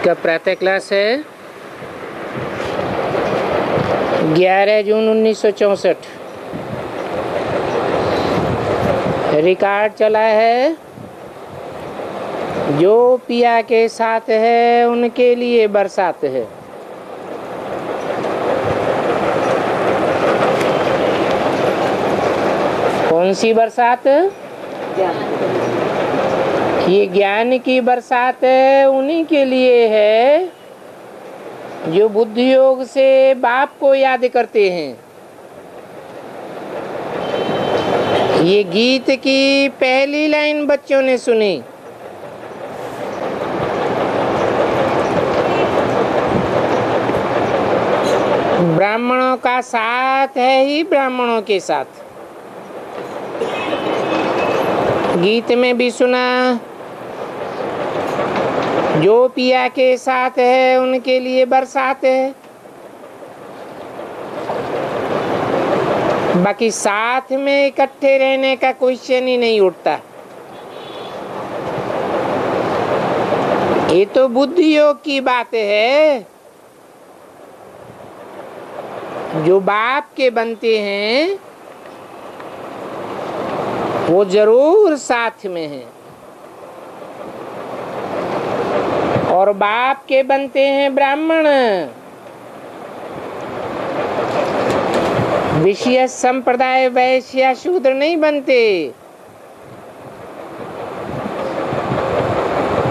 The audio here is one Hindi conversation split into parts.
का प्रातः क्लास है 11 जून 1964। रिकॉर्ड चला है, जो पिया के साथ है उनके लिए बरसात है। कौन सी बरसात? ये ज्ञान की बरसात है, उन्हीं के लिए है जो बुद्धि योग से बाप को याद करते हैं। ये गीत की पहली लाइन बच्चों ने सुनी। ब्राह्मणों का साथ है ही ब्राह्मणों के साथ। गीत में भी सुना, जो पिया के साथ है उनके लिए बरसात है। बाकी साथ में इकट्ठे रहने का क्वेश्चन ही नहीं उठता। ये तो बुद्धि योग की बात है। जो बाप के बनते हैं वो जरूर साथ में है, और बाप के बनते हैं ब्राह्मण। विषय संप्रदाय वैश्य शूद्र नहीं बनते।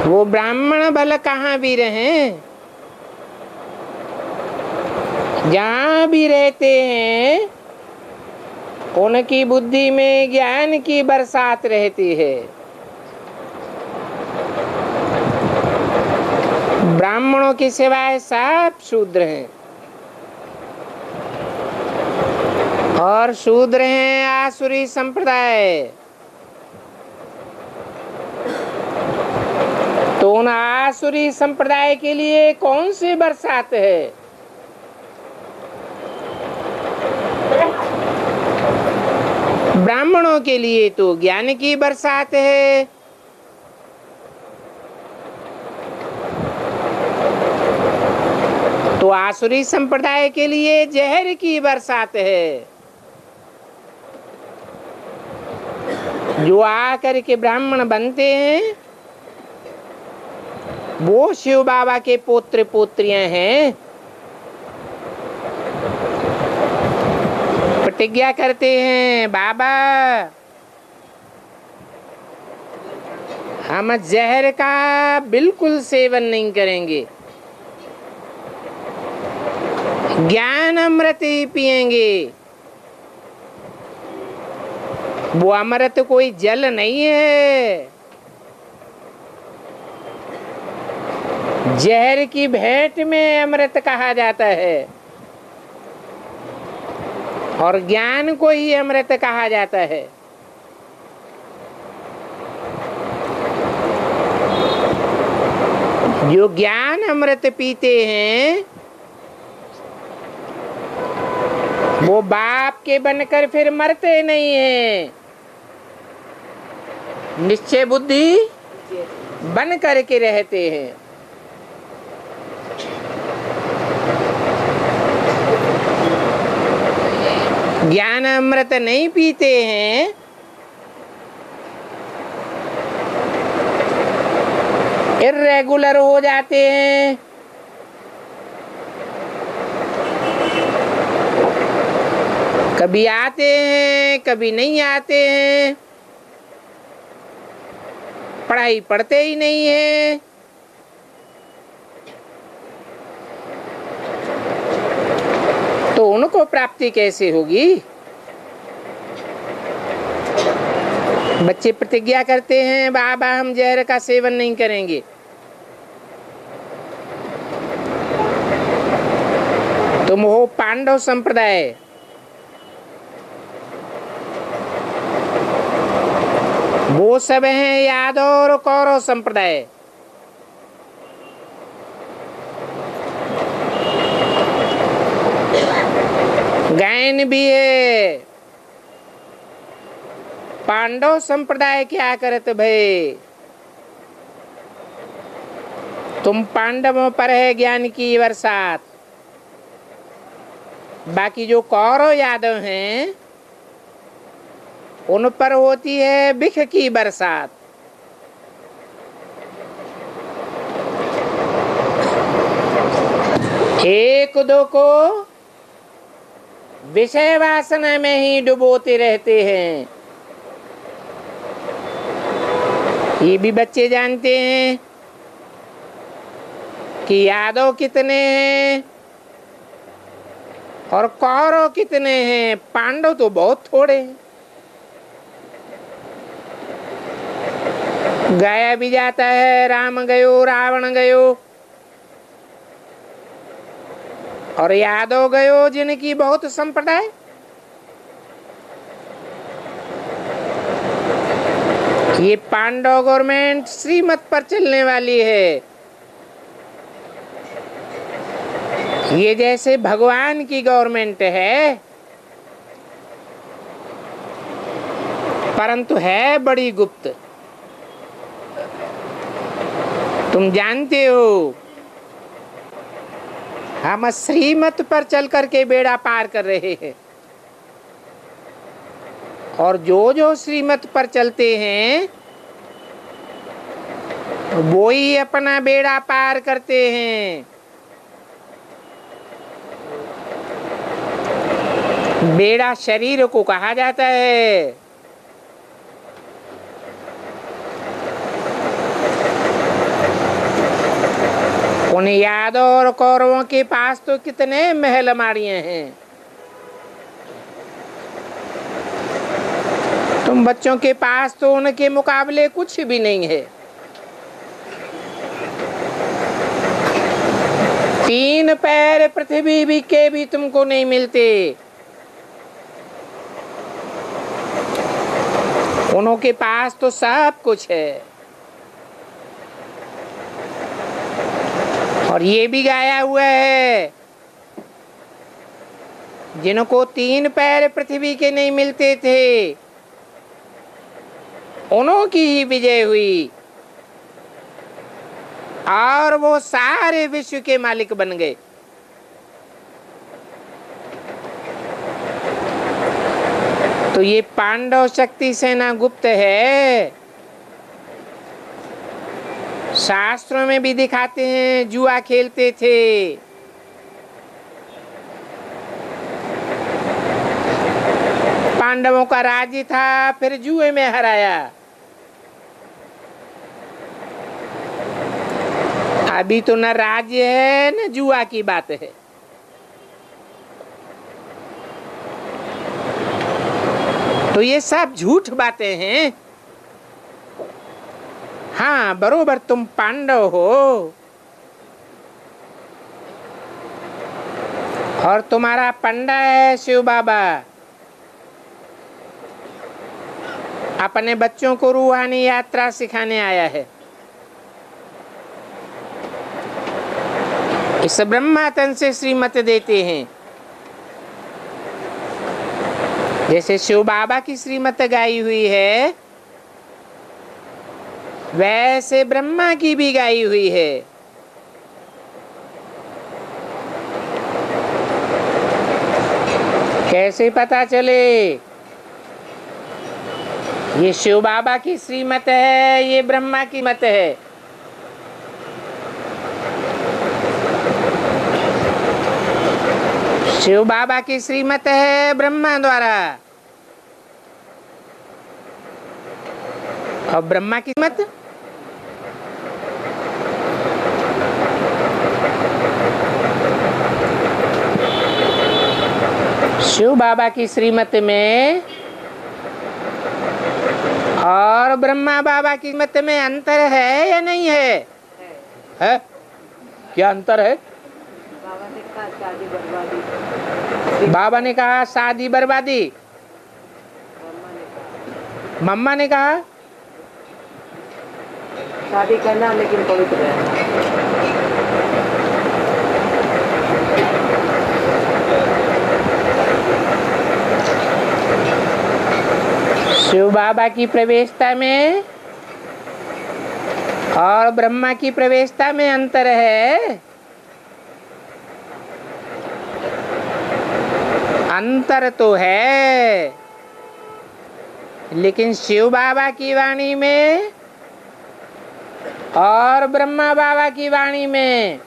वो ब्राह्मण भले कहाँ भी रहें, जहाँ भी रहते हैं उनकी बुद्धि में ज्ञान की बरसात रहती है। ब्राह्मणों के सिवाय सब शूद्र हैं, और शूद्र हैं आसुरी संप्रदाय। तो उन आसुरी संप्रदाय के लिए कौन सी बरसात है? ब्राह्मणों के लिए तो ज्ञान की बरसात है। तो आसुरी संप्रदाय के लिए जहर की बरसात है। जो आकर के ब्राह्मण बनते हैं वो शिव बाबा के पुत्र पुत्रियां हैं। प्रतिज्ञा करते हैं, बाबा हम जहर का बिल्कुल सेवन नहीं करेंगे, ज्ञान अमृत ही पिएंगे। वो अमृत कोई जल नहीं है, जहर की भेंट में अमृत कहा जाता है, और ज्ञान को ही अमृत कहा जाता है। जो ज्ञान अमृत पीते हैं वो बाप के बनकर फिर मरते नहीं हैं। निश्चय बुद्धि बन करके रहते हैं। ज्ञान अमृत नहीं पीते हैं, इर्रेगुलर हो जाते हैं। कभी आते हैं, कभी नहीं आते हैं, पढ़ाई पढ़ते ही नहीं है। तो उनको प्राप्ति कैसे होगी? बच्चे प्रतिज्ञा करते हैं, बाबा हम जहर का सेवन नहीं करेंगे। तुम हो पांडव संप्रदाय, वो सब हैं यादव और कौरव संप्रदाय। गायन भी है। पांडव संप्रदाय क्या करत भय? तुम पांडवों पर है ज्ञान की बरसात, बाकी जो कौरव यादव हैं उन पर होती है बिख की बरसात। एक दो को विषय वासना में ही डुबोते रहते हैं। ये भी बच्चे जानते हैं कि यादव कितने हैं और कौरव कितने हैं, पांडव तो बहुत थोड़े हैं। गाया भी जाता है राम गयो रावण गयो, और यादव गयो जिनकी बहुत संप्रदाय। ये पांडव गवर्नमेंट श्रीमत पर चलने वाली है। ये जैसे भगवान की गवर्नमेंट है, परंतु है बड़ी गुप्त। तुम जानते हो हम श्रीमत पर चल करके बेड़ा पार कर रहे हैं, और जो जो श्रीमत पर चलते हैं वो ही अपना बेड़ा पार करते हैं। बेड़ा शरीर को कहा जाता है। उन यादव और कौरवों के पास तो कितने महल माड़ियां हैं। तुम बच्चों के पास तो उनके मुकाबले कुछ भी नहीं है। 3 पैर पृथ्वी भी के भी तुमको नहीं मिलते। उनके पास तो सब कुछ है। और ये भी गाया हुआ है, जिनको 3 पैर पृथ्वी के नहीं मिलते थे उन्हों की ही विजय हुई, और वो सारे विश्व के मालिक बन गए। तो ये पांडव शक्ति सेना गुप्त है। शास्त्रों में भी दिखाते हैं जुआ खेलते थे। पांडवों का राज्य था, फिर जुए में हराया। अभी तो न राज्य है न जुआ की बात है। तो ये सब झूठ बातें हैं। हाँ, बरोबर तुम पांडव हो और तुम्हारा पंडा है शिव बाबा। अपने बच्चों को रूहानी यात्रा सिखाने आया है। इस ब्रह्मा तन से श्रीमत देते हैं। जैसे शिव बाबा की श्रीमत गाई हुई है, वैसे ब्रह्मा की भी गाई हुई है। कैसे पता चले ये शिव बाबा की श्रीमत है, ये ब्रह्मा की मत है? शिव बाबा की श्रीमत है ब्रह्मा द्वारा, और ब्रह्मा की मत शिव बाबा की श्रीमत में और ब्रह्मा बाबा की मत में अंतर है या नहीं है? है? क्या अंतर है? बाबा ने कहा शादी बर्बादी, मम्मा ने कहा शादी करना लेकिन पवित्र रहना। शिव बाबा की प्रवेशता में और ब्रह्मा की प्रवेशता में अंतर है। अंतर तो है, लेकिन शिव बाबा की वाणी में और ब्रह्मा बाबा की वाणी में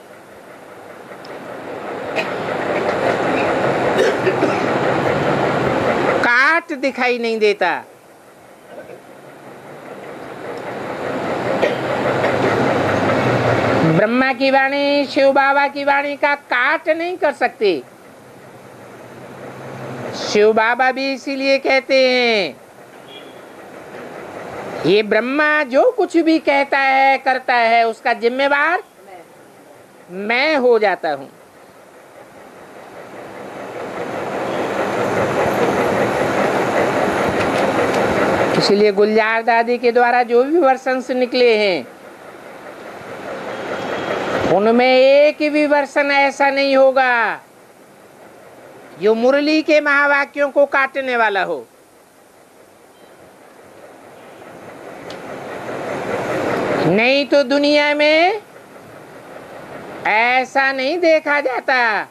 काट दिखाई नहीं देता। ब्रह्मा की वाणी शिव बाबा की वाणी का काट नहीं कर सकती। शिव बाबा भी इसीलिए कहते हैं, ये ब्रह्मा जो कुछ भी कहता है करता है उसका जिम्मेवार मैं हो जाता हूं। इसलिए गुलजार दादी के द्वारा जो भी वर्षंस निकले हैं उनमें एक भी वर्षन ऐसा नहीं होगा जो मुरली के महावाक्यों को काटने वाला हो। नहीं तो दुनिया में ऐसा नहीं देखा जाता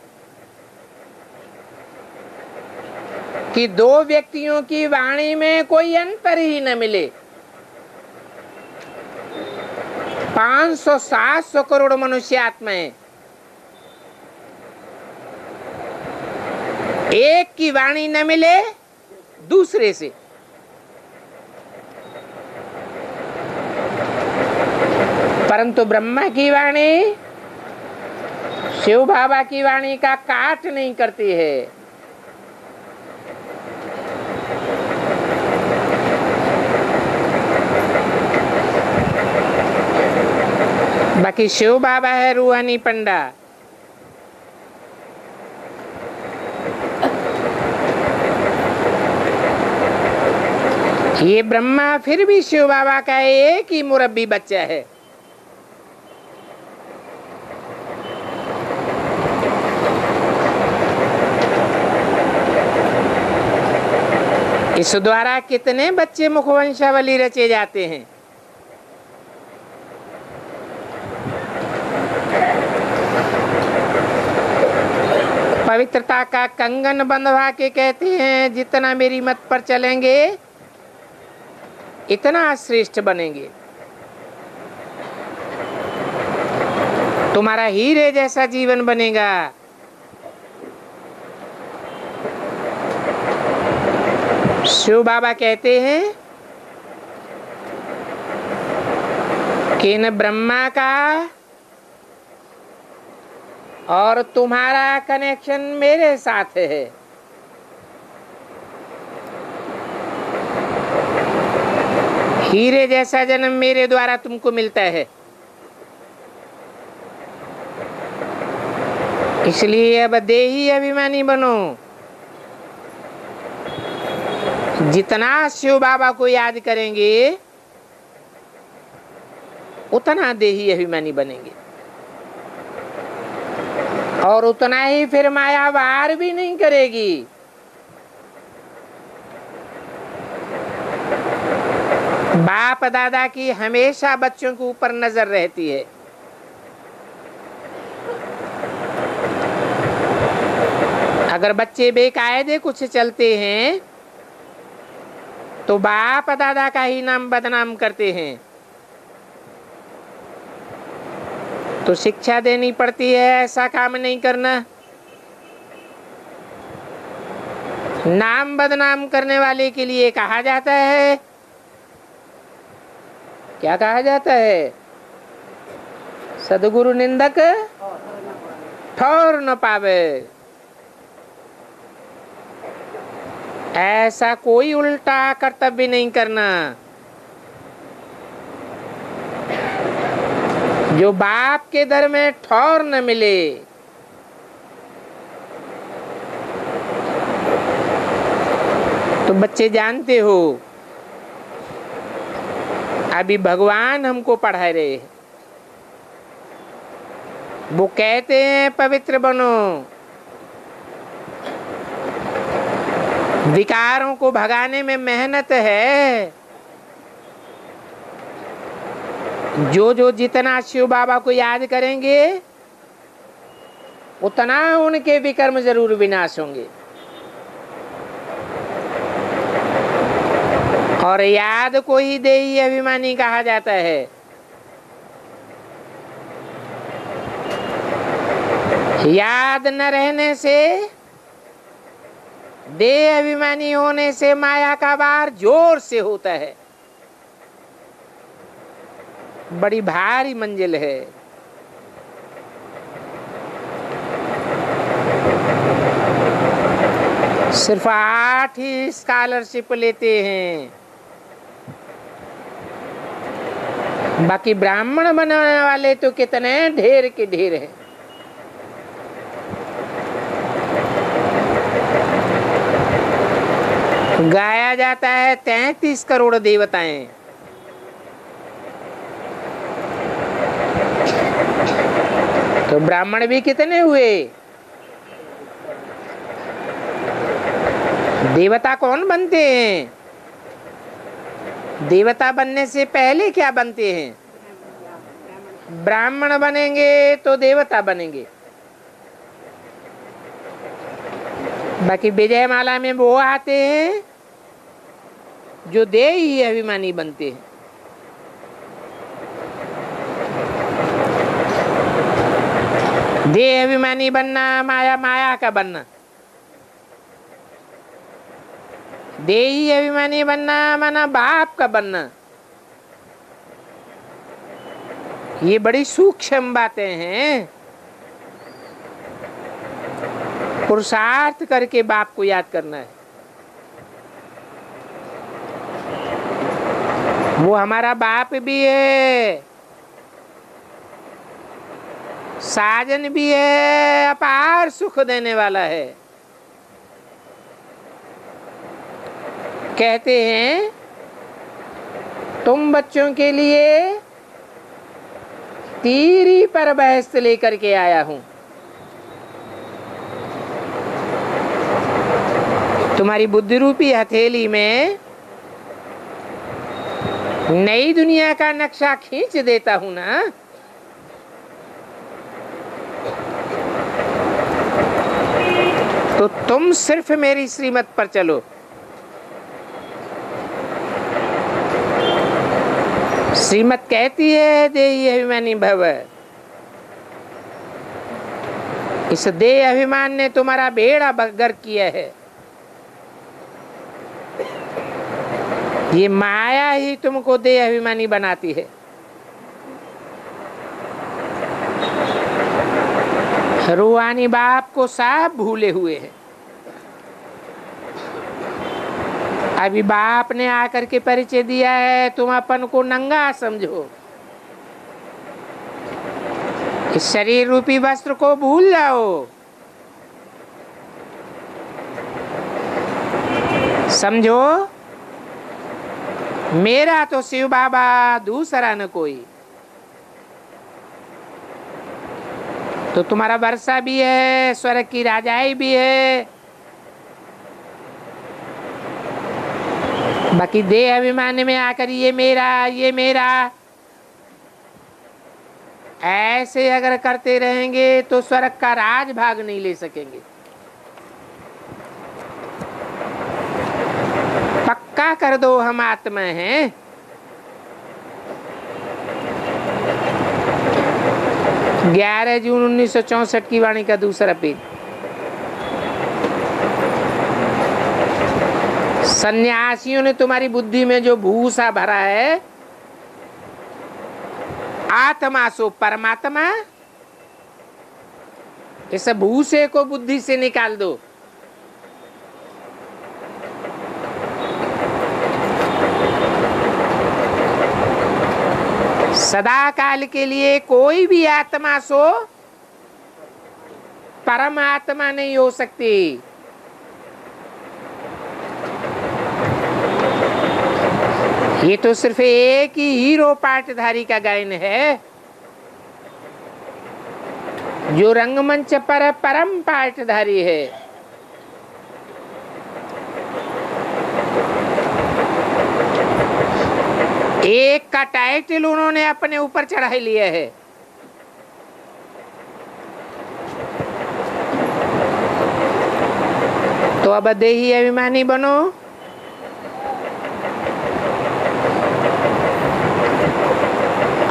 कि दो व्यक्तियों की वाणी में कोई अंतर ही न मिले। 500-700 करोड़ मनुष्य आत्माएं, एक की वाणी न मिले दूसरे से। परंतु ब्रह्मा की वाणी शिव बाबा की वाणी का काट नहीं करती है। बाकी शिव बाबा है रूहानी पंडा। ये ब्रह्मा फिर भी शिव बाबा का एक ही मुरब्बी बच्चा है। इस द्वारा कितने बच्चे मुखवंशावली रचे जाते हैं। पवित्रता का कंगन बंधवा के कहते हैं, जितना मेरी मत पर चलेंगे इतना श्रेष्ठ बनेंगे। तुम्हारा हीरे जैसा जीवन बनेगा। शिव बाबा कहते हैं कि न ब्रह्मा का और तुम्हारा कनेक्शन मेरे साथ है। हीरे जैसा जन्म मेरे द्वारा तुमको मिलता है। इसलिए अब देही अभिमानी बनो। जितना शिव बाबा को याद करेंगे उतना देही अभिमानी बनेंगे और उतना ही फिर माया वार भी नहीं करेगी। बाप दादा की हमेशा बच्चों के ऊपर नजर रहती है। अगर बच्चे बेकायदे कुछ चलते हैं तो बाप दादा का ही नाम बदनाम करते हैं। तो शिक्षा देनी पड़ती है ऐसा काम नहीं करना। नाम बदनाम करने वाले के लिए कहा जाता है, क्या कहा जाता है? सदगुरु निंदक ठौर न पावे। ऐसा कोई उल्टा कर्तव्य नहीं करना जो बाप के दर में ठौर न मिले। तो बच्चे जानते हो अभी भगवान हमको पढ़ा रहे हैं। वो कहते हैं पवित्र बनो, विकारों को भगाने में मेहनत है। जो जितना शिव बाबा को याद करेंगे उतना उनके विकर्म जरूर विनाश होंगे। और याद को ही देही अभिमानी कहा जाता है। याद न रहने से, देह अभिमानी होने से माया का वार जोर से होता है। बड़ी भारी मंजिल है। सिर्फ 8 ही स्कॉलरशिप लेते हैं, बाकी ब्राह्मण बनाने वाले तो कितने ढेर के ढेर हैं। गाया जाता है 33 करोड़ देवताएं। तो ब्राह्मण भी कितने हुए? देवता कौन बनते हैं? देवता बनने से पहले क्या बनते हैं? ब्राह्मण बनेंगे तो देवता बनेंगे। बाकी विजयमाला में वो आते हैं जो देही अभिमानी बनते हैं। देह अभिमानी बनना माया, माया का बनना। देही अभिमानी बनना माना बाप का बनना। ये बड़ी सूक्ष्म बातें हैं। पुरुषार्थ करके बाप को याद करना है। वो हमारा बाप भी है, साजन भी है, अपार सुख देने वाला है। कहते हैं तुम बच्चों के लिए तीरी पर बहस लेकर के आया हूं। तुम्हारी बुद्धि रूपी हथेली में नई दुनिया का नक्शा खींच देता हूं ना। तो तुम सिर्फ मेरी श्रीमत पर चलो। श्रीमत कहती है देही अभिमानी भव। इस देह अभिमान ने तुम्हारा बेड़ा गर्क किया है। ये माया ही तुमको देह अभिमानी बनाती है। रूहानी बाप को सब भूले हुए हैं। अभी बाप ने आकर के परिचय दिया है, तुम अपन को नंगा समझो। इस शरीर रूपी वस्त्र को भूल जाओ। समझो मेरा तो शिव बाबा, दूसरा न कोई। तो तुम्हारा वर्षा भी है, स्वर्ग की राजाई भी है। बाकी देह अभिमान में आकर ये मेरा, ये मेरा ऐसे अगर करते रहेंगे तो स्वर्ग का राज भाग नहीं ले सकेंगे। पक्का कर दो हम आत्मा हैं। 11 जून 1964 की वाणी का दूसरा पेज। सन्यासियों ने तुम्हारी बुद्धि में जो भूसा भरा है, आत्मा सो परमात्मा, इस भूसे को बुद्धि से निकाल दो। सदा काल के लिए कोई भी आत्मा सो परमात्मा नहीं हो सकती। ये तो सिर्फ एक ही हीरो पाटधारी का गायन है, जो रंगमंच पर परम पाटधारी है। एक का टाइटल उन्होंने अपने ऊपर चढ़ा लिया है। तो अब देही अभिमानी बनो,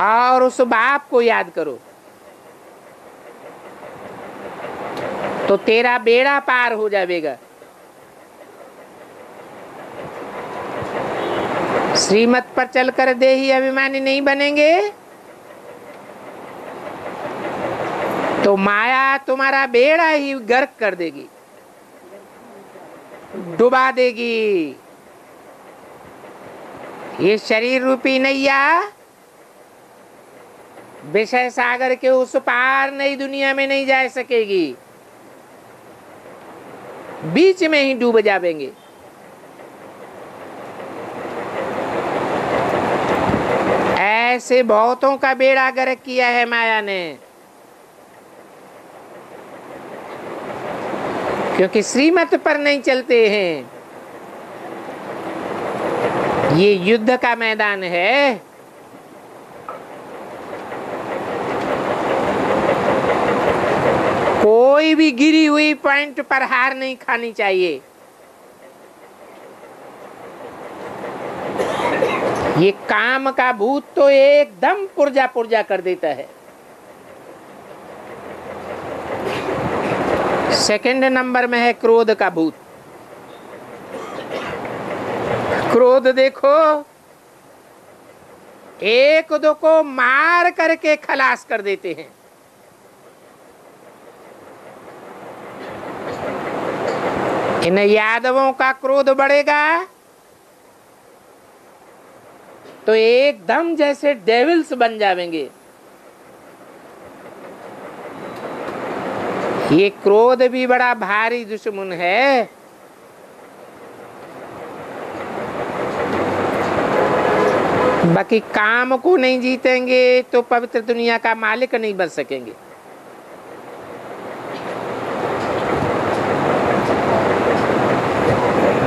और उस बाप को याद करो, तो तेरा बेड़ा पार हो जाएगा। श्रीमत पर चलकर देही अभिमानी नहीं बनेंगे तो माया तुम्हारा बेड़ा ही गर्क कर देगी, डुबा देगी। ये शरीर रूपी नैया विषय सागर के उस पार नई दुनिया में नहीं जा सकेगी, बीच में ही डूब जाएंगे। ऐसे बहुतों का बेड़ा गर्क किया है माया ने, क्योंकि श्रीमत पर नहीं चलते हैं। ये युद्ध का मैदान है। कोई भी गिरी हुई पॉइंट पर हार नहीं खानी चाहिए। ये काम का भूत तो एकदम पुर्जा पुर्जा कर देता है। सेकंड नंबर में है क्रोध का भूत। क्रोध देखो, एक दो को मार करके खलास कर देते हैं। इन यादवों का क्रोध बढ़ेगा तो एकदम जैसे डेविल्स बन जाएंगे। ये क्रोध भी बड़ा भारी दुश्मन है। बाकी काम को नहीं जीतेंगे तो पवित्र दुनिया का मालिक नहीं बन सकेंगे।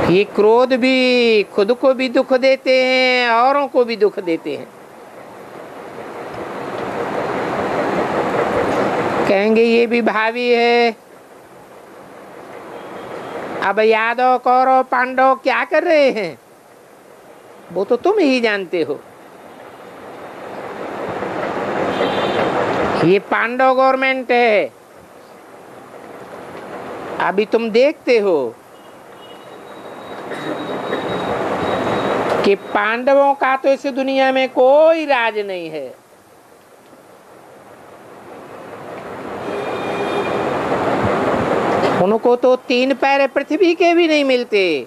ये क्रोध भी खुद को भी दुख देते हैं, औरों को भी दुख देते हैं। कहेंगे ये भी भावी है। अब यादव कौरव पांडव क्या कर रहे हैं वो तो तुम ही जानते हो। ये पांडव गवर्नमेंट है, अभी तुम देखते हो कि पांडवों का तो इस दुनिया में कोई राज नहीं है। उनको तो 3 पैर पृथ्वी के भी नहीं मिलते,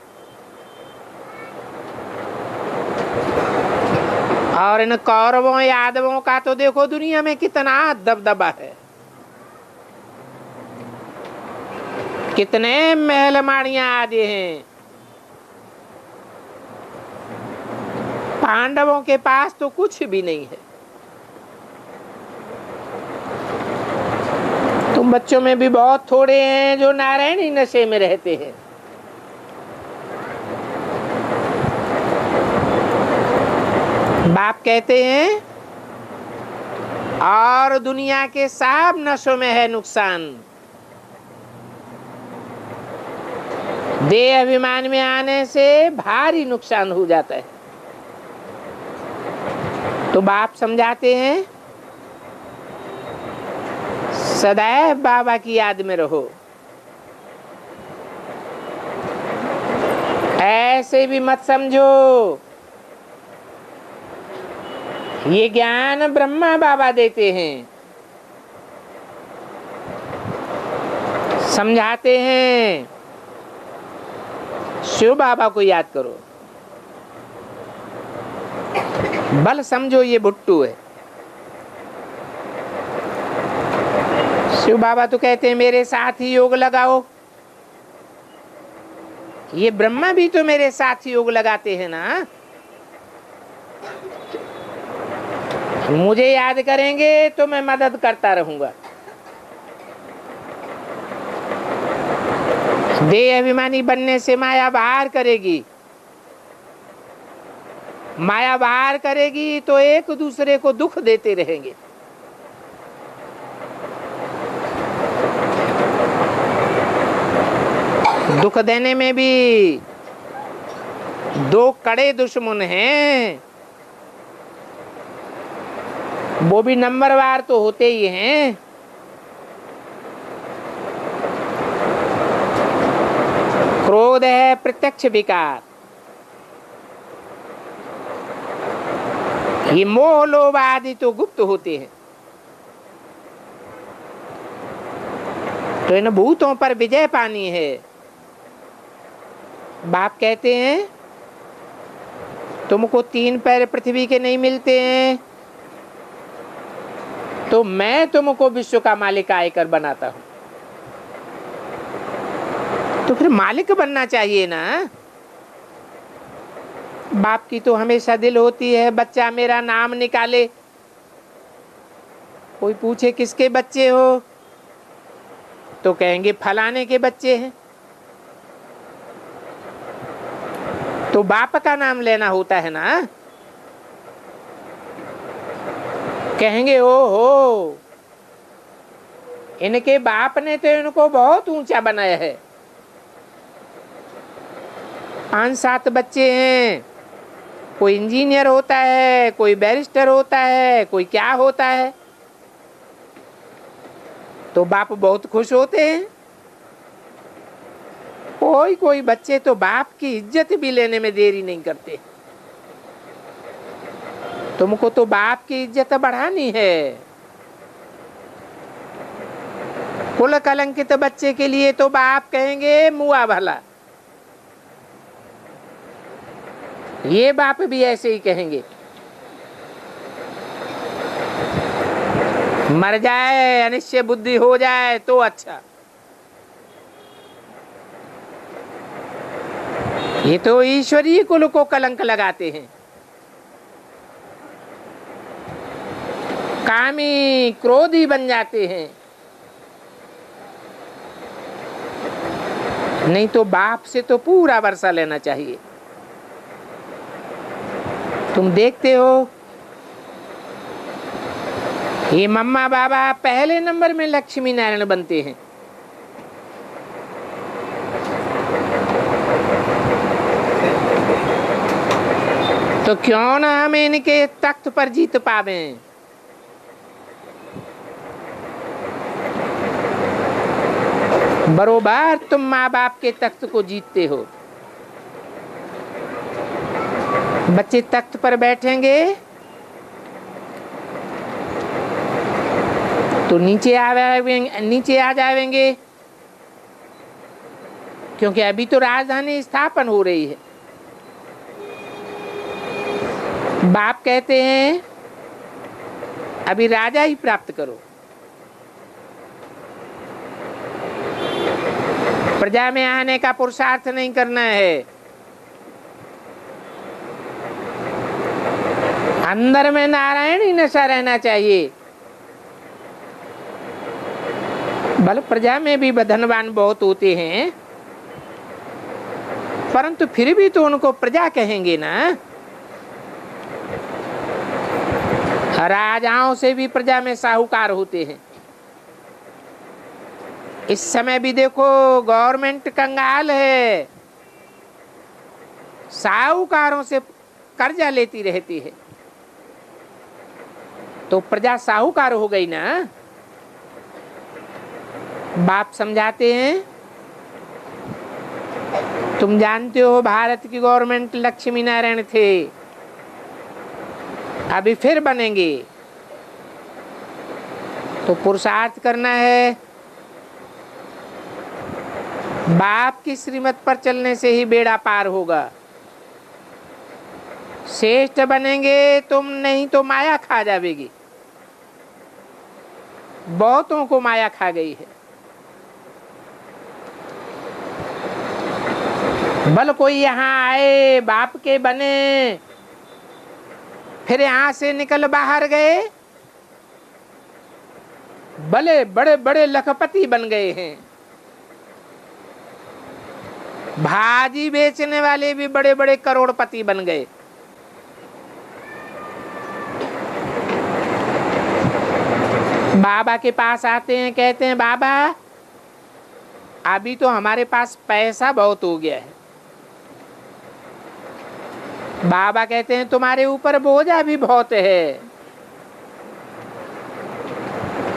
और इन कौरवों यादवों का तो देखो दुनिया में कितना दबदबा है, कितने महल माड़ियां आदि हैं। पांडवों के पास तो कुछ भी नहीं है। तुम बच्चों में भी बहुत थोड़े हैं जो नारायणी नशे में रहते हैं। बाप कहते हैं और दुनिया के सब नशों में है नुकसान। देह अभिमान में आने से भारी नुकसान हो जाता है। तो बाप समझाते हैं सदैव बाबा की याद में रहो। ऐसे भी मत समझो ये ज्ञान ब्रह्मा बाबा देते हैं। समझाते हैं शिव बाबा को याद करो। बल समझो ये भुट्टू है। शिव बाबा तो कहते हैं मेरे साथ ही योग लगाओ। ये ब्रह्मा भी तो मेरे साथ ही योग लगाते हैं ना। मुझे याद करेंगे तो मैं मदद करता रहूंगा। देह अभिमानी बनने से माया बाहर करेगी। माया बाहर करेगी तो एक दूसरे को दुख देते रहेंगे। दुख देने में भी दो कड़े दुश्मन हैं, वो भी नंबरवार तो होते ही हैं। क्रोध है प्रत्यक्ष विकार, ये मोह लोभ आदि तो गुप्त होते हैं। तो इन भूतों पर विजय पानी है। बाप कहते हैं तुमको 3 पैर पृथ्वी के नहीं मिलते हैं, तो मैं तुमको विश्व का मालिक आकर बनाता हूं। तो फिर मालिक बनना चाहिए ना। बाप की तो हमेशा दिल होती है बच्चा मेरा नाम निकाले। कोई पूछे किसके बच्चे हो, तो कहेंगे फलाने के बच्चे हैं। तो बाप का नाम लेना होता है ना। कहेंगे ओ हो, इनके बाप ने तो इनको बहुत ऊंचा बनाया है। 5-7 बच्चे हैं, कोई इंजीनियर होता है, कोई बैरिस्टर होता है, कोई क्या होता है। तो बाप बहुत खुश होते हैं। कोई बच्चे तो बाप की इज्जत भी लेने में देरी नहीं करते। तुमको तो बाप की इज्जत बढ़ानी है। कुल कलंकित बच्चे के लिए तो बाप कहेंगे मुआ भला। ये बाप भी ऐसे ही कहेंगे, मर जाए अनिश्चय बुद्धि हो जाए तो अच्छा। ये तो ईश्वरीय कुल को कलंक लगाते हैं। कामी क्रोधी बन जाते हैं। नहीं तो बाप से तो पूरा वर्षा लेना चाहिए। तुम देखते हो ये मम्मा बाबा पहले नंबर में लक्ष्मी नारायण बनते हैं। तो क्यों ना हम इनके तख्त पर जीत पावे। बरोबर तुम माँ बाप के तख्त को जीतते हो। बच्चे तख्त पर बैठेंगे तो नीचे आ जाएंगे, क्योंकि अभी तो राजधानी स्थापन हो रही है। बाप कहते हैं अभी राजा ही प्राप्त करो। प्रजा में आने का पुरुषार्थ नहीं करना है। अंदर में नारायण ही नशा रहना चाहिए। भले प्रजा में भी धनवान बहुत होते हैं, परंतु फिर भी तो उनको प्रजा कहेंगे ना। राजाओं से भी प्रजा में साहूकार होते हैं। इस समय भी देखो गवर्नमेंट कंगाल है, साहूकारों से कर्जा लेती रहती है, तो प्रजा साहूकार हो गई ना। बाप समझाते हैं तुम जानते हो भारत की गवर्नमेंट लक्ष्मी नारायण थे, अभी फिर बनेंगे। तो पुरुषार्थ करना है। बाप की श्रीमत पर चलने से ही बेड़ा पार होगा। श्रेष्ठ बनेंगे तुम, नहीं तो माया खा जाएगी। बहुतों को माया खा गई है। बल कोई यहाँ आए बाप के बने, फिर यहाँ से निकल बाहर गए, भले बड़े बड़े लखपति बन गए हैं। भाजी बेचने वाले भी बड़े बड़े करोड़पति बन गए। बाबा के पास आते हैं, कहते हैं बाबा अभी तो हमारे पास पैसा बहुत हो गया है। बाबा कहते हैं तुम्हारे ऊपर बोझा भी बहुत है,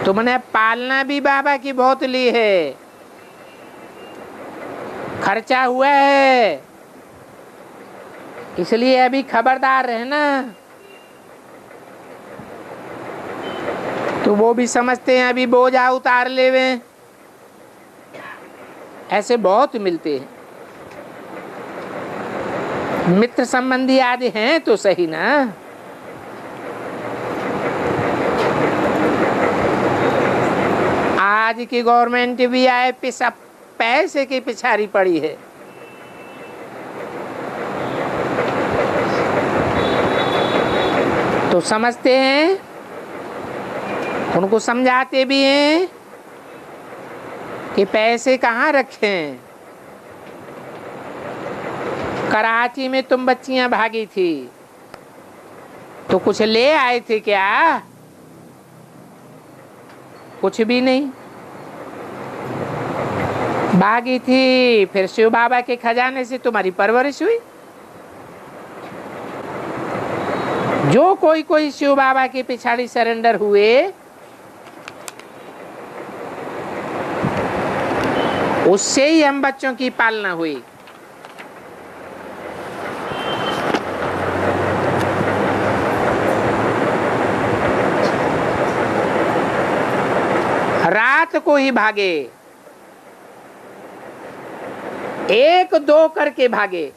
तुमने पालना भी बाबा की बहुत ली है, खर्चा हुआ है, इसलिए अभी खबरदार रहना। तो वो भी समझते हैं अभी बोझा उतार लेवे। ऐसे बहुत मिलते हैं, मित्र संबंधी आदि हैं तो सही ना। आज की गवर्नमेंट भी आए पैसे की पिछाड़ी पड़ी है। तो समझते हैं, उनको समझाते भी हैं कि पैसे कहाँ रखें। कराची में तुम बच्चियां भागी थी तो कुछ ले आए थे क्या? कुछ भी नहीं। भागी थी, फिर शिव बाबा के खजाने से तुम्हारी परवरिश हुई। जो कोई शिव बाबा के पिछाड़ी सरेंडर हुए, उससे ही हम बच्चों की पालना हुई। रात को ही भागे, 1-2 करके भागे।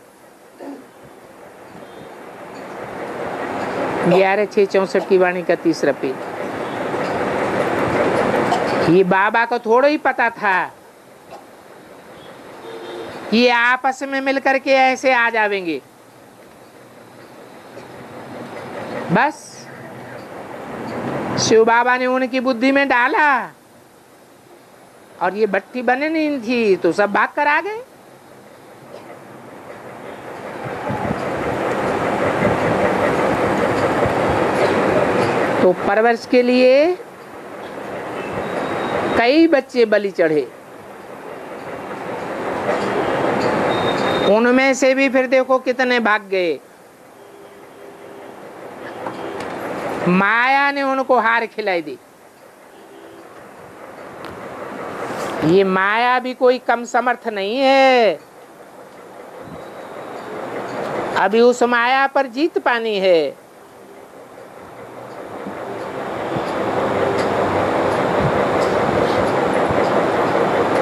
11/6/64 की वाणी का 3रा पेज। ये बाबा को थोड़ा ही पता था कि आपस में मिलकर के ऐसे आ जाएंगे। बस शिव बाबा ने उनकी बुद्धि में डाला और ये भट्टी बने नहीं थी तो सब भाग कर आ गए। तो परवरिश के लिए कई बच्चे बलि चढ़े। उनमें से भी फिर देखो कितने भाग गए। माया ने उनको हार खिलाई दी। ये माया भी कोई कम समर्थ नहीं है, अभी उस माया पर जीत पानी है।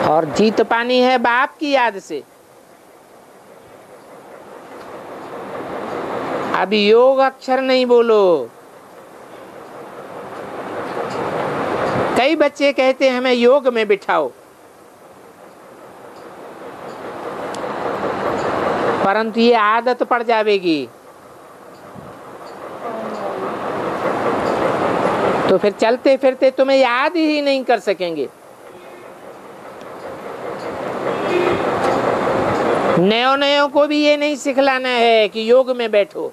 और जीत पानी है बाप की याद से। अभी योग अक्षर नहीं बोलो। कई बच्चे कहते हैं हमें योग में बिठाओ, परंतु ये आदत पड़ जाएगी तो फिर चलते फिरते तुम्हें याद ही नहीं कर सकेंगे। नयों को भी ये नहीं सिखलाना है कि योग में बैठो।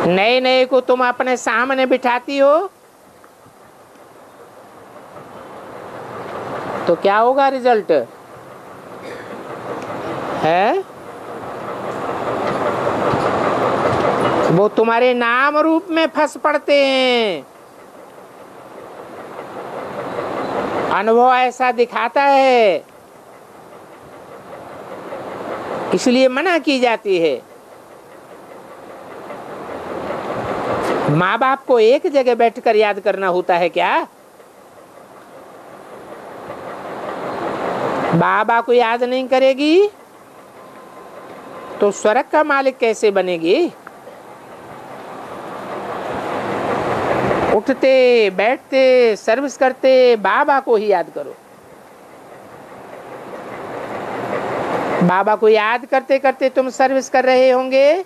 नए को तुम अपने सामने बिठाती हो तो क्या होगा रिजल्ट है? वो तुम्हारे नाम रूप में फंस पड़ते हैं। अनुभव ऐसा दिखाता है, इसलिए मना की जाती है। माँ बाप को एक जगह बैठकर याद करना होता है क्या? बाबा को याद नहीं करेगी तो स्वर्ग का मालिक कैसे बनेगी? उठते बैठते सर्विस करते बाबा को ही याद करो। बाबा को याद करते करते तुम सर्विस कर रहे होंगे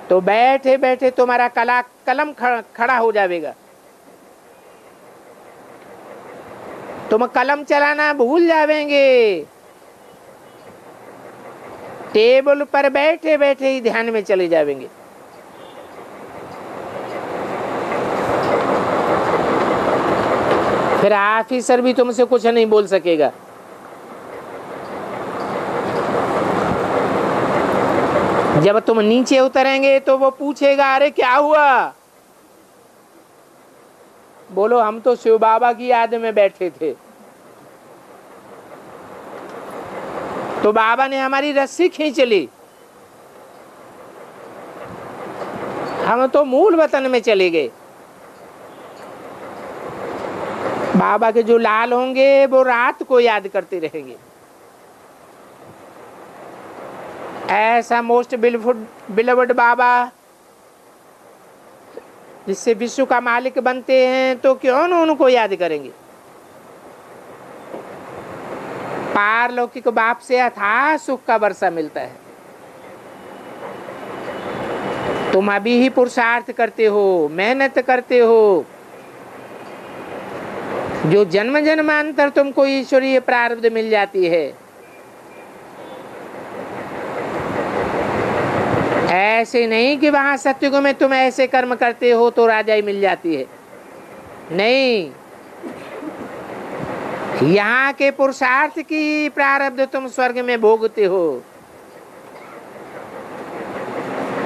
तो बैठे बैठे तुम्हारा कलम खड़ा हो जाएगा। तुम कलम चलाना भूल जाएंगे। टेबल पर बैठे बैठे ही ध्यान में चले जाएंगे। फिर ऑफिसर भी तुमसे कुछ नहीं बोल सकेगा। जब तुम नीचे उतरेंगे तो वो पूछेगा, अरे क्या हुआ? बोलो, हम तो शिव बाबा की याद में बैठे थे, तो बाबा ने हमारी रस्सी खींच ली, हम तो मूल वतन में चले गए। बाबा के जो लाल होंगे वो रात को याद करते रहेंगे। ऐसा मोस्ट बिलवड बाबा जिससे विश्व का मालिक बनते हैं, तो क्यों न उनको याद करेंगे। पारलौकिक बाप से अथाह सुख का वर्षा मिलता है। तुम अभी ही पुरुषार्थ करते हो, मेहनत करते हो, जो जन्म जन्मांतर तुमको ईश्वरीय प्रारब्ध मिल जाती है। ऐसे नहीं कि वहां सत्युग में तुम ऐसे कर्म करते हो तो राजाई मिल जाती है, नहीं। यहाँ के पुरुषार्थ की प्रारब्ध तुम स्वर्ग में भोगते हो,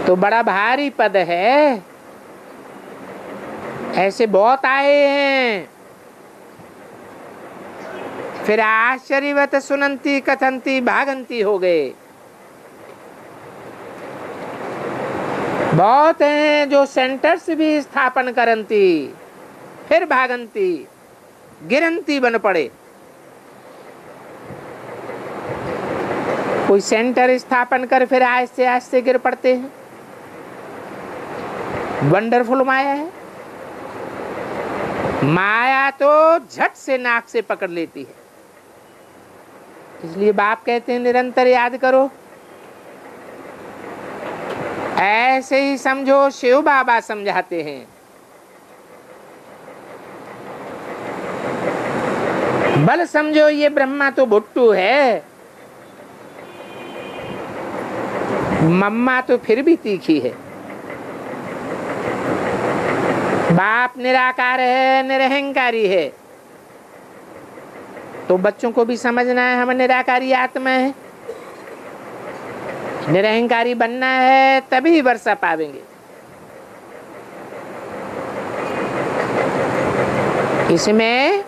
तो बड़ा भारी पद है। ऐसे बहुत आए हैं। फिर आश्चर्यवत सुनंती कथंती भागंती हो गए। बहुत हैं जो सेंटर्स भी स्थापन करंती, फिर भागंती, गिरंती बन पड़े। कोई सेंटर स्थापन कर फिर आस्ते आस्ते गिर पड़ते हैं। वंडरफुल माया है। माया तो झट से नाक से पकड़ लेती है। इसलिए बाप कहते हैं निरंतर याद करो। ऐसे ही समझो, शिव बाबा समझाते हैं। बल समझो, ये ब्रह्मा तो भुट्टू है, मम्मा तो फिर भी तीखी है। बाप निराकार है, निरहंकारी है, तो बच्चों को भी समझना है हम निराकारी आत्मा है। निरहंकारी बनना है तभी वर्षा पावेंगे। इसमें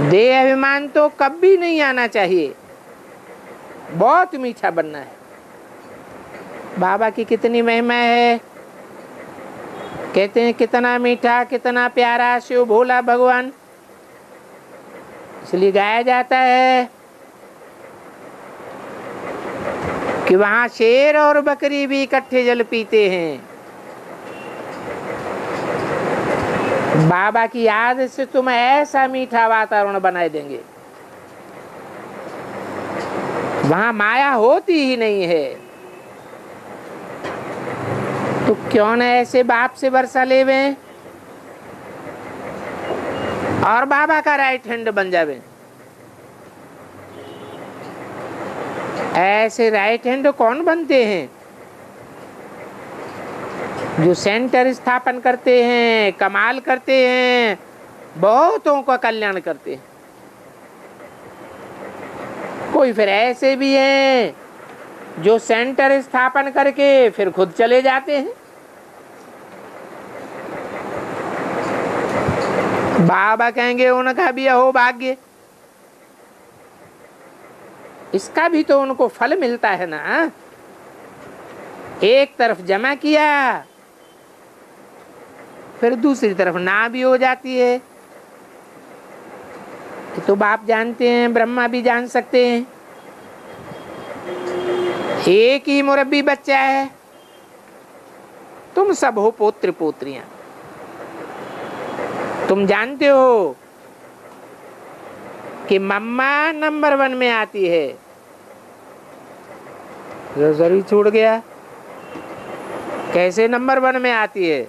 देह अभिमान तो कभी नहीं आना चाहिए। बहुत मीठा बनना है। बाबा की कितनी महिमा है। कहते हैं कितना मीठा, कितना प्यारा शिव भोला भगवान। इसलिए गाया जाता है कि वहां शेर और बकरी भी इकट्ठे जल पीते हैं। बाबा की याद से तुम ऐसा मीठा वातावरण बनाए देंगे, वहां माया होती ही नहीं है। तो क्यों न ऐसे बाप से वर्षा लेवे और बाबा का राइट हैंड बन जावे। ऐसे राइट हैंड कौन बनते हैं? जो सेंटर स्थापन करते हैं, कमाल करते हैं, बहुतों का कल्याण करते हैं। कोई फिर ऐसे भी हैं जो सेंटर स्थापन करके फिर खुद चले जाते हैं। बाबा कहेंगे उनका भी अहो भाग्य। इसका भी तो उनको फल मिलता है ना। एक तरफ जमा किया, फिर दूसरी तरफ ना भी हो जाती है। तो बाप जानते हैं, ब्रह्मा भी जान सकते हैं। एक ही मुरब्बी बच्चा है, तुम सब हो पोत्र पोत्रियां। तुम जानते हो कि मम्मा नंबर 1 में आती है। जरूर छूट गया। कैसे नंबर 1 में आती है?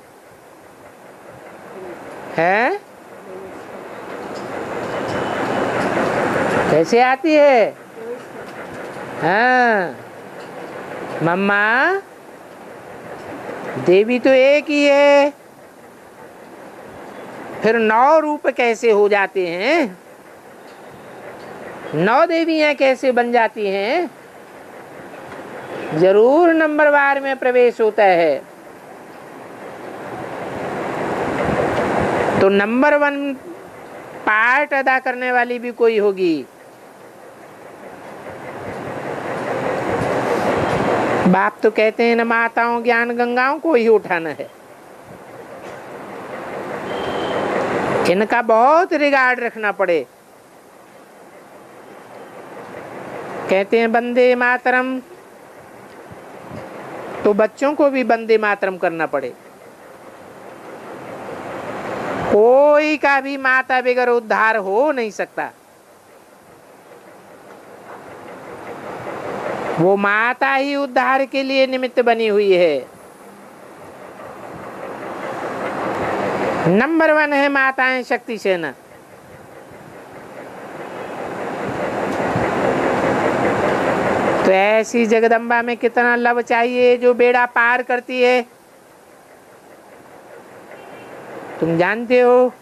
हैं? कैसे आती है? हाँ, मम्मा देवी तो एक ही है, फिर 9 रूप कैसे हो जाते हैं? 9 देवियां कैसे बन जाती हैं? जरूर नंबरवार में प्रवेश होता है। तो नंबर 1 पार्ट अदा करने वाली भी कोई होगी। बाप तो कहते हैं न माताओं ज्ञान गंगाओं को ही उठाना है। इनका बहुत रिगार्ड रखना पड़े। कहते हैं वंदे मातरम, तो बच्चों को भी वंदे मातरम करना पड़े। कोई का भी माता बगैर उद्धार हो नहीं सकता। वो माता ही उद्धार के लिए निमित्त बनी हुई है। नंबर 1 है माताएं शक्ति सेना। तो ऐसी जगदम्बा में कितना लव चाहिए जो बेड़ा पार करती है। तुम जानते हो,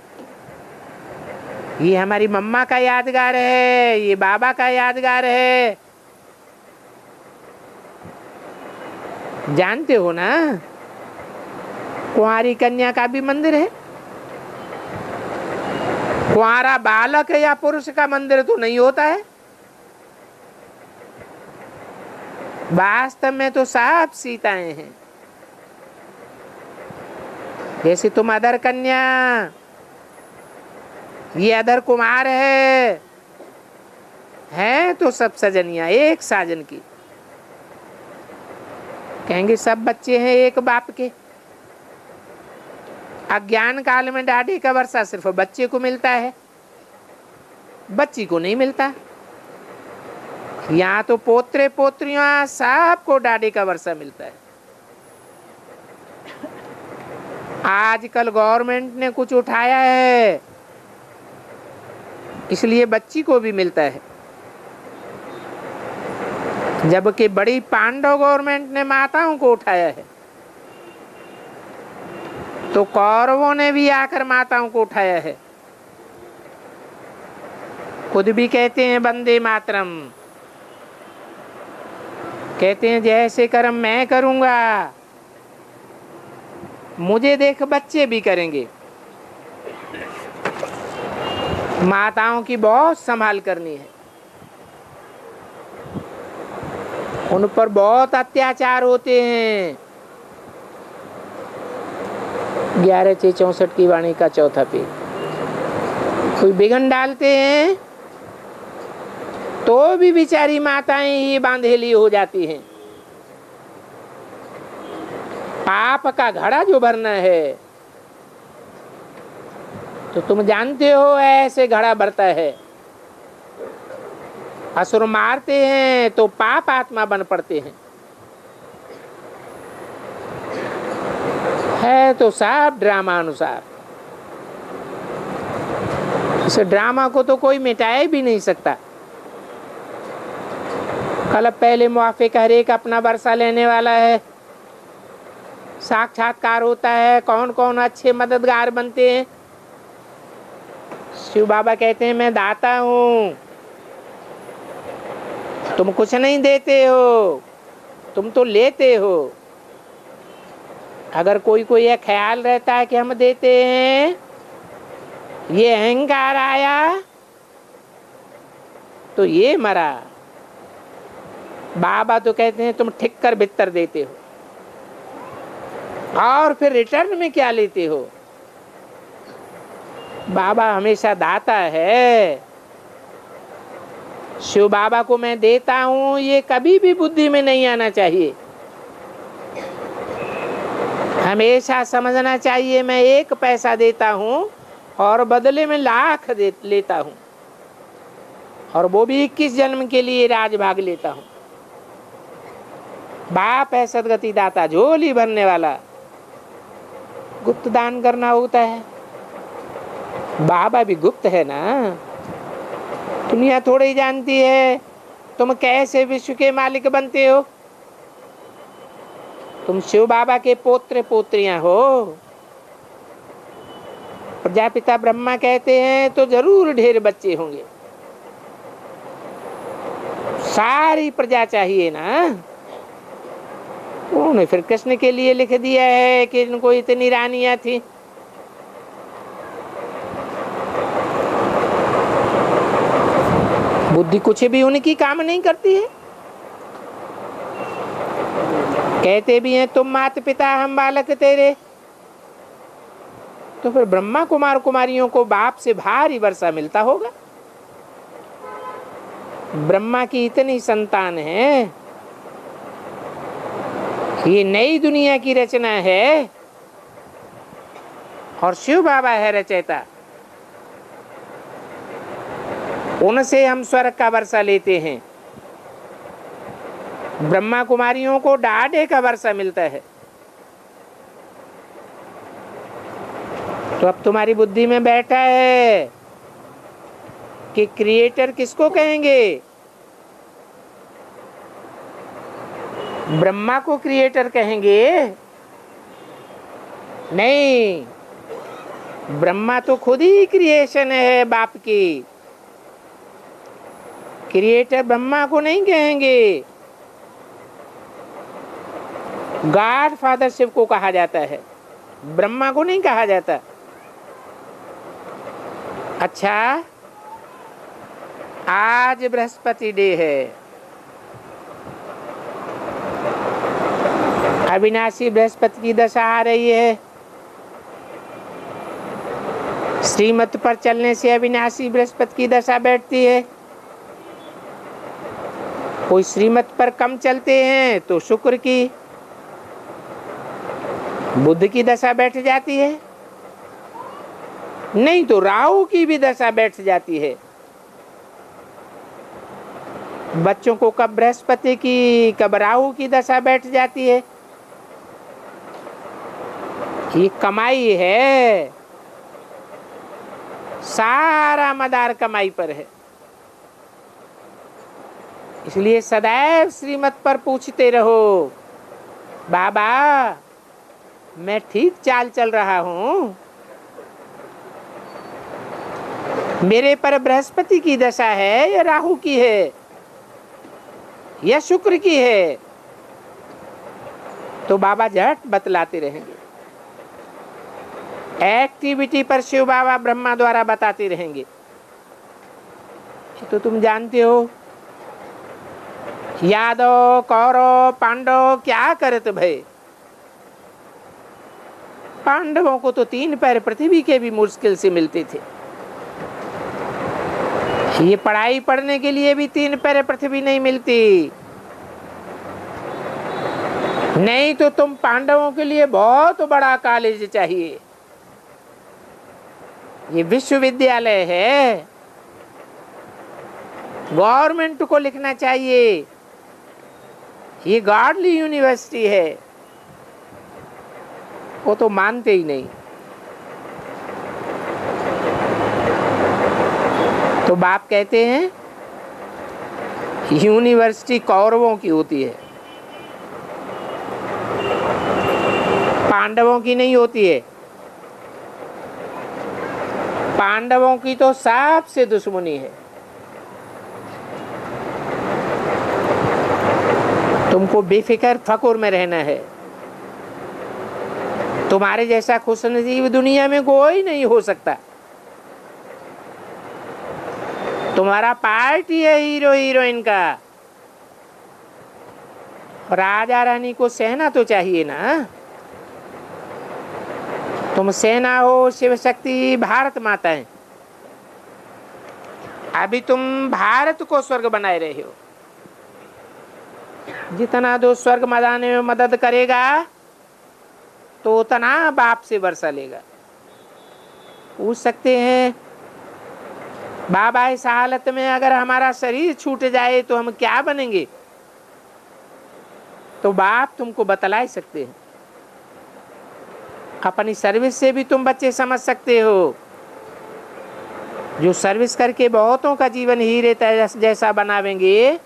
ये हमारी मम्मा का यादगार है, ये बाबा का यादगार है। जानते हो ना, कुंवारी कन्या का भी मंदिर है। कुंवारा बालक या पुरुष का मंदिर तो नहीं होता है। वास्तव में तो सब सीताएं हैं। जैसे तुम अदर कन्या, ये अदर कुमार है तो सब सजनियां एक साजन की। कहेंगे सब बच्चे हैं एक बाप के। अज्ञान काल में डाढ़ी का वर्षा सिर्फ बच्चे को मिलता है, बच्ची को नहीं मिलता। यहाँ तो पोत्रे पोत्रियां सबको डाढ़ी का वर्षा मिलता है। आजकल गवर्नमेंट ने कुछ उठाया है, इसलिए बच्ची को भी मिलता है। जबकि बड़ी पांडव गवर्नमेंट ने माताओं को उठाया है, तो कौरवों ने भी आकर माताओं को उठाया है। खुद भी कहते हैं वंदे मातरम। कहते हैं जैसे कर्म मैं करूंगा, मुझे देख बच्चे भी करेंगे। माताओं की बहुत संभाल करनी है। उन पर बहुत अत्याचार होते हैं। 11/6/64 की वाणी का 4था पेज। कोई बिघन डालते हैं तो भी बेचारी माताएं ही बांधेली हो जाती हैं। पाप का घड़ा जो भरना है, तो तुम जानते हो ऐसे घड़ा भरता है। असुर मारते हैं तो पाप आत्मा बन पड़ते हैं। है तो सब ड्रामा अनुसार। इस ड्रामा को तो कोई मिटाए भी नहीं सकता। कल पहले मुआफिक हर एक अपना वर्षा लेने वाला है। साक्षात्कार होता है, कौन कौन अच्छे मददगार बनते हैं। शिव बाबा कहते हैं मैं दाता हूँ, तुम कुछ नहीं देते हो, तुम तो लेते हो। अगर कोई को यह ख्याल रहता है कि हम देते हैं, ये अहंकार आया तो ये मरा। बाबा तो कहते हैं तुम ठिक कर भीतर देते हो, और फिर रिटर्न में क्या लेते हो। बाबा हमेशा दाता है। शिव बाबा को मैं देता हूं, ये कभी भी बुद्धि में नहीं आना चाहिए। हमेशा समझना चाहिए मैं 1 पैसा देता हूं और बदले में लाख लेता हूं, और वो भी 21 जन्म के लिए राज भाग लेता हूं। बाप है सदगति दाता, झोली भरने वाला। गुप्त दान करना होता है। बाबा भी गुप्त है ना, दुनिया थोड़ी जानती है तुम कैसे विश्व के मालिक बनते हो। तुम शिव बाबा के पोत्र पोत्रियां हो। प्रजापिता ब्रह्मा कहते हैं तो जरूर ढेर बच्चे होंगे, सारी प्रजा चाहिए ना। उन्होंने फिर कृष्ण के लिए लिख दिया है कि इनको इतनी रानियां थी। बुद्धि कुछ भी उनकी काम नहीं करती है। कहते भी हैं तुम माता पिता हम बालक तेरे, तो फिर ब्रह्मा कुमार कुमारियों को बाप से भारी वर्षा मिलता होगा। ब्रह्मा की इतनी संतान है, ये नई दुनिया की रचना है और शिव बाबा है रचयिता। उनसे हम स्वर्ग का वर्षा लेते हैं। ब्रह्मा कुमारियों को डाढ़े का वर्षा मिलता है। तो अब तुम्हारी बुद्धि में बैठा है कि क्रिएटर किसको कहेंगे? ब्रह्मा को क्रिएटर कहेंगे? नहीं, ब्रह्मा तो खुद ही क्रिएशन है बाप की। क्रिएटर ब्रह्मा को नहीं कहेंगे। गॉड फादर शिव को कहा जाता है, ब्रह्मा को नहीं कहा जाता। अच्छा, आज बृहस्पति डे है, अविनाशी बृहस्पति की दशा आ रही है। श्रीमत पर चलने से अविनाशी बृहस्पति की दशा बैठती है। कोई श्रीमत पर कम चलते हैं तो शुक्र की, बुध की दशा बैठ जाती है, नहीं तो राहु की भी दशा बैठ जाती है। बच्चों को कब बृहस्पति की कब राहु की दशा बैठ जाती है। ये कमाई है, सारा मदार कमाई पर है। इसलिए सदैव श्रीमत पर पूछते रहो, बाबा मैं ठीक चाल चल रहा हूं, मेरे पर बृहस्पति की दशा है या राहु की है या शुक्र की है? तो बाबा झट बतलाते रहेंगे। एक्टिविटी पर शिव बाबा ब्रह्मा द्वारा बताते रहेंगे। तो तुम जानते हो यादव कौरव पांडव क्या करते भाई। पांडवों को तो 3 पैर पृथ्वी के भी मुश्किल से मिलते थे। ये पढ़ाई पढ़ने के लिए भी 3 पैर पृथ्वी नहीं मिलती। नहीं तो तुम पांडवों के लिए बहुत बड़ा कॉलेज चाहिए। ये विश्वविद्यालय है, गवर्नमेंट को लिखना चाहिए। ये गॉडली यूनिवर्सिटी है। वो तो मानते ही नहीं। तो बाप कहते हैं यूनिवर्सिटी कौरवों की होती है, पांडवों की नहीं होती है। पांडवों की तो सबसे दुश्मनी है। तुमको बेफिक्र फकुर में रहना है। तुम्हारे जैसा खुशनसीब दुनिया में कोई नहीं हो सकता। तुम्हारा पार्ट ही है हीरो हीरोइन का। राजा रानी को सहना तो चाहिए ना। तुम सेना हो, शिव शक्ति, भारत माता है। अभी तुम भारत को स्वर्ग बनाए रहे हो। जितना दो स्वर्ग बनाने में मदद करेगा तो उतना बाप से वर्षा लेगा। पूछ सकते हैं बाबा इस हालत में अगर हमारा शरीर छूट जाए तो हम क्या बनेंगे? तो बाप तुमको बतला ही सकते हैं। अपनी सर्विस से भी तुम बच्चे समझ सकते हो। जो सर्विस करके बहुतों का जीवन हीरे जैसा बनावेंगे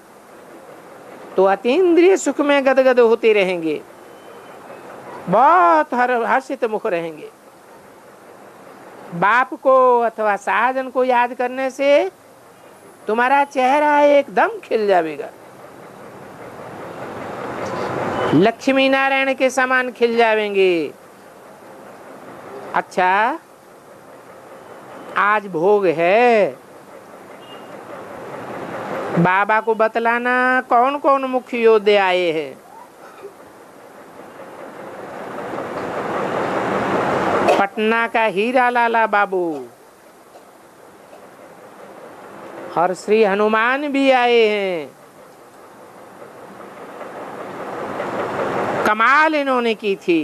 तो अतीन्द्रिय सुख में गदगद होते रहेंगे। बहुत हर्षित मुख रहेंगे। बाप को अथवा साजन को याद करने से तुम्हारा चेहरा एकदम खिल जाएगा, लक्ष्मी नारायण के समान खिल जाएंगे। अच्छा, आज भोग है, बाबा को बतलाना कौन कौन मुख्य योद्धे आए हैं। पटना का हीरा लाला बाबू और श्री हनुमान भी आए हैं। कमाल इन्होंने की थी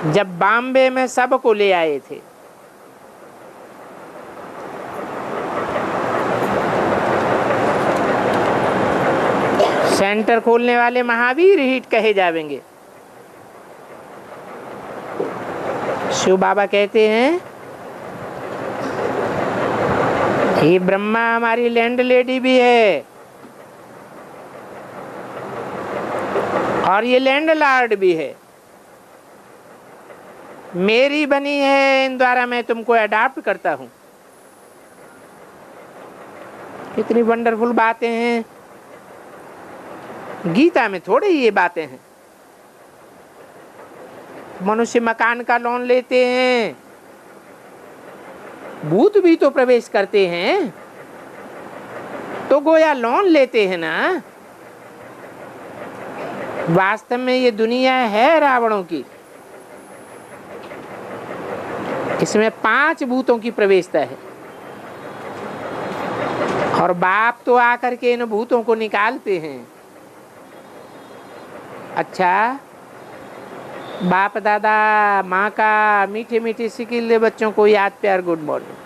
जब बॉम्बे में सबको ले आए थे। सेंटर खोलने वाले महावीर हिट कहे जाएंगे। शिव बाबा कहते हैं, ये ब्रह्मा हमारी लैंड लेडी भी है और ये लैंड लॉर्ड भी है, मेरी बनी है, इन द्वारा मैं तुमको अडॉप्ट करता हूं। कितनी वंडरफुल बातें हैं। गीता में थोड़ी ये बातें हैं। मनुष्य मकान का लोन लेते हैं, भूत भी तो प्रवेश करते हैं, तो गोया लोन लेते हैं ना। वास्तव में ये दुनिया है रावणों की। इसमें 5 भूतों की प्रवेशता है और बाप तो आकर के इन भूतों को निकालते हैं। अच्छा, बाप दादा माँ का मीठे मीठे सिकिल्ले बच्चों को याद प्यार गुड मॉर्निंग।